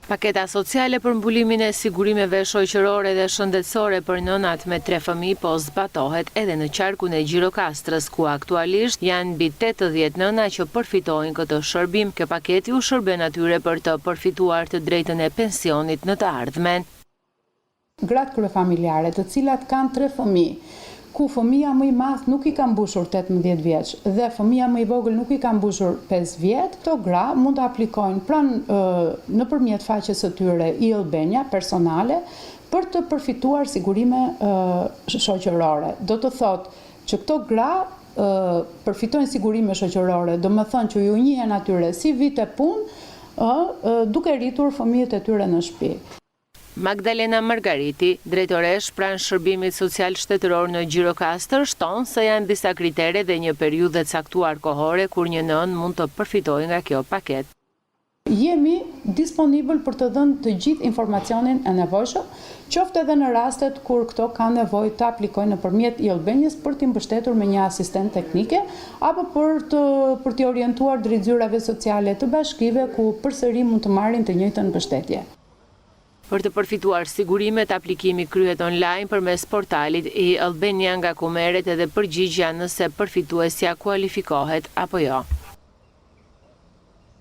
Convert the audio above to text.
Paketa sociale për mbulimin e sigurimeve shoqërore dhe shëndetësore për nënat me 3 fëmijë po zbatohet edhe në qarkun e Gjirokastrës, ku aktualisht janë mbi 80 nëna që përfitojnë këtë shërbim. Kjo paketi u shërben atyre për të përfituar të drejtën e pensionit në të ardhmen. Gratë kryefamiljare, të cilat kanë 3 fëmijë, ku fëmia më i madh nuk i ka mbushur 18 vjeç dhe fëmia më i vogël nuk i ka mbushur 5 vjet, këto gra mund të aplikojnë nëpërmjet faqes së tyre e-Albania personale për të përfituar sigurime shoqërore. Do të thotë që këto gra përfitojnë sigurime shoqërore, do të thonë që ju njihen atyre si vite punë, duke rritur fëmijët e tyre në shtëpi. Magdalena Margariti, drejtoresh pranë shërbimit social shtetëror në Gjirokastër, shton se janë disa kritere dhe një periudhë caktuar kohore kur një nën mund të përfitojë nga kjo paketë. Jemi disponibil për të dhënë të gjithë informacionin e nevojshëm, qoftë edhe në rastet kur këto kanë nevojë të aplikojnë nëpërmjet e-Albanias për t'i mbështetur me një asistent teknike apo për t'i orientuar drejt zyrave sociale të bashkive ku përsëri mund të marrin të njëjtën mbështetje. Për të përfituar sigurimet, aplikimi kryhet online përmes portalit e-Albania, nga ku merret edhe përgjigjja nëse përfituesja kualifikohet apo jo.